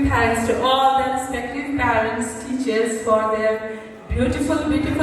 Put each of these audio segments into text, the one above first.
thanks to all the respective parents, teachers for their beautiful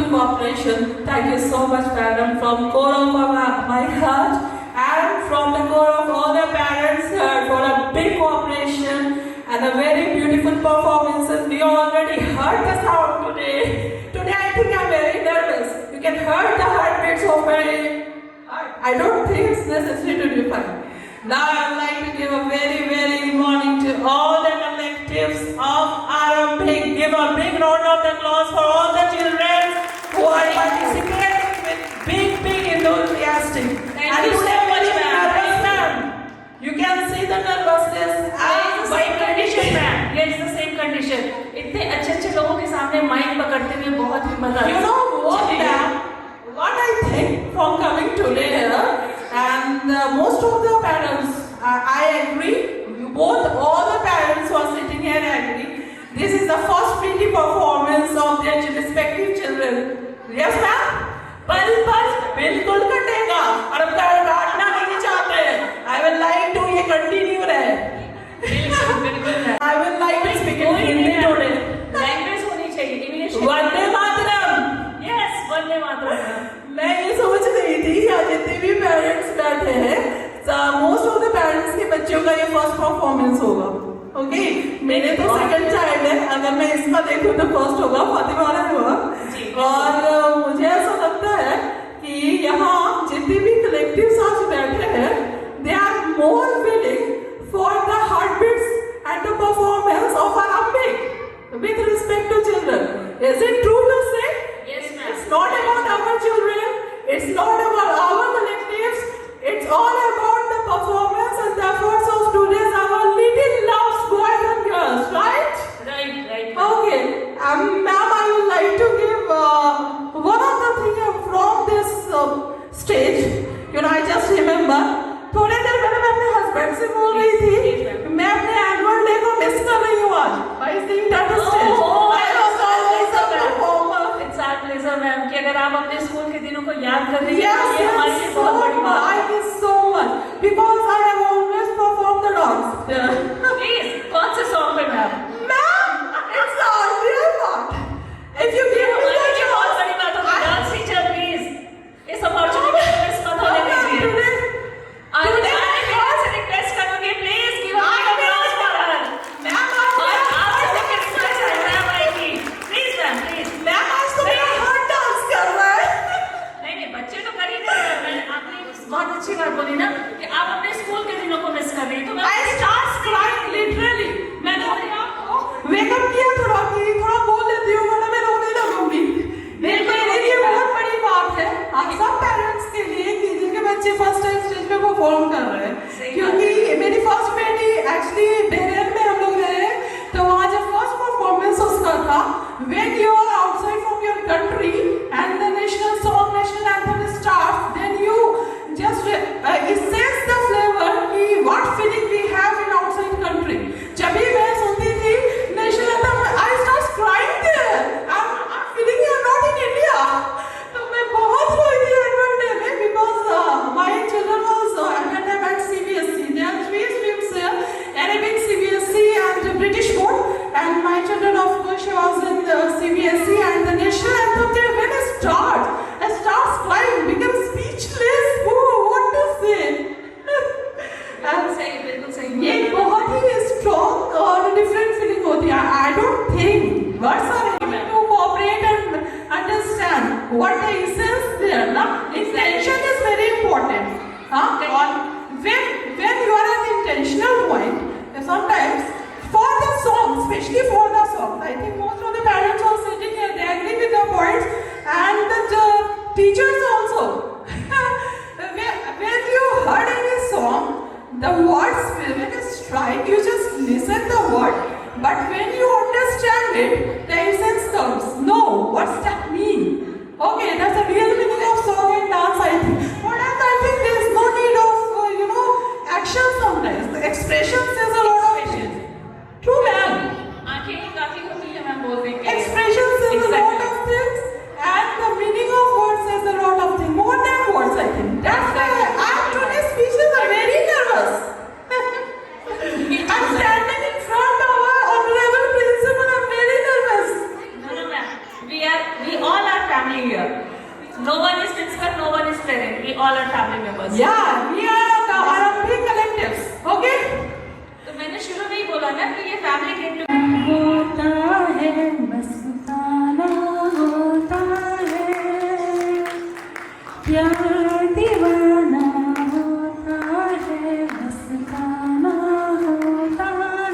cooperation. Thank you so much, madam, from core of my heart and from the core of all the parents here for a big cooperation and a very beautiful performances. We already heard the sound today. Today I think I'm very nervous. You can hear the heartbeats of my heart. I don't think it's necessary to do fine. Now I would like to give a very good morning to all the collectives of Aarambhik. Give a big round of applause for all the children who are participating with big enthusiastic. Thank you so much, ma'am. You can see the nervousness. Same condition, ma'am. It's the same condition. इतने अच्छे लोगों के सामने mic पकड़ते हुए बहुत ही मजा आता है. You know what, ma'am? What I think from coming today here, and most of the parents, I agree. Both all the parents who are sitting here agree. This is the first pretty performance of their respective children. Yes, ma'am? But बिल्कुल कटेगा और अब काटना नहीं चाहते. I will like to ये continue रहे. बिल्कुल. I will like to speak in Hindi today. Language होनी चाहिए इंग्लिश. वंदे मातरम. यस, वंदे मातरम. मैं ये सोच रही थी आज जितने भी पेरेंट्स बैठे हैं, मोस्ट ऑफ द पेरेंट्स के बच्चों का ये फर्स्ट परफॉर्मेंस होगा. ओके, मेरे तो सेकंड चाइल्ड है. अगर मैं इसका देखूं तो फर्स्ट होगा, फातिमा वाला होगा. और मुझे ऐसा लगता है कि यहाँ जितने भी कलेक्टिव्स आज बैठे हैं, they are more willing for the heartbeats and the performance of Aarambhik with respect to children. Is it true to say? Yes, ma'am. It's not about our children. It's not about our collectives. It's all about the performance and the efforts of students, our little loves, boys and girls, right? Right. Okay. Ma'am, I would like to give one of the things from this stage. You know, I just remember. थोड़ी देर पहले मैं अपने husband से बोल रही थी, मैं अपने एनुअल डे को मिस कर रही हूँ आज. I think that is stage. I was always a performer. It's our pleasure, ma'am, कि अगर आप अपने स्कूल के दिनों को याद कर रही हैं, Yes, ये हमारे लिए बहुत बड़ी बात है. thank you so much because I have always performed the dance. Please, कौन से सॉन्ग पे ma'am? Ma'am, it's the earlier part. If you give me the ये बहुत बड़ी बात होगी. डांस टीचर प्लीज इस अपॉर्चुनिटी को मिस मत होने दीजिए. आज मैं से रिक्वेस्ट करूंगी, please give a big applause for her. Ma'am, और आपसे जो रिक्वेस्ट है मैम आएगी. Please ma'am, please. Ma'am, आज तो मेरा heart dance कर रहा है. नहीं, बच्चे तो कर ही नहीं रहे. मैंने आपने बहुत अच्छी बात बोली ना कि आप अपने स्कूल के दिनों को मिस कर रही हैं. तो मैं I start crying literally. मैंने आपको wake up किया थोड़ा बोल लेती हूँ वरना मैं रोने लगूंगी. मेरे लिए बहुत बड़ी बात है आप सब पेरेंट्स के लिए कि जिनके बच्चे फर्स्ट टाइम स्टेज पे परफॉर्म कर रहे हैं. क्योंकि मेरी फर्स्ट बेटी एक्चुअली बहरीन में हम लोग रहे, तो वहाँ जब फर्स्ट परफॉर्मेंस उसका था, when you are outside from your country and the national song, national anthem starts, then you just it sends the flavor कि what feeling we have in outside country. जब भी मैं सुनती थी national anthem, I start crying there. I'm feeling you are not in India. तो मैं बहुत रोई थी annual day में because my children was at that time at CBSE. There are three streams here: Arabic, CBSE, and British board. And my children, of course, she was in the CBSE and the national anthem there. When I start crying, become speechless. What to say? सही, बिल्कुल सही. ये बहुत ही strong और different feeling होती है. I don't think words are able to cooperate and understand what the essence there. ना intention is very important. और when you are at the intentional point, sometimes for the song, especially for the song, I think most of the parents are sitting here, they agree with the points and the teachers also. When you heard any song, the words when it strike, you just listen the word. But when you understand it, the essence comes. No, what's that mean? Okay, that's the real meaning of song and dance, I think. But I think there is no need of action sometimes. The expression says a lot of things. True, ma'am. आंखें काफी होती है ma'am बोलने के. Expression says a lot of things, and the meaning of words says a lot of things. More than words, I think. That's why I'm today's speeches are very nervous. I'm standing in front of family get to होता है मस्ताना होता है प्यार दीवाना होता है मस्ताना होता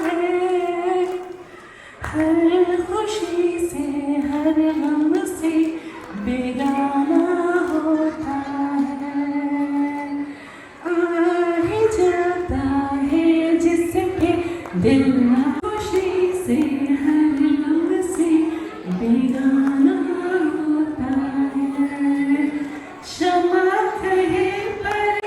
है हर खुशी से हर गम से बेगाना होता है आ ही जाता है जिसके दिल ना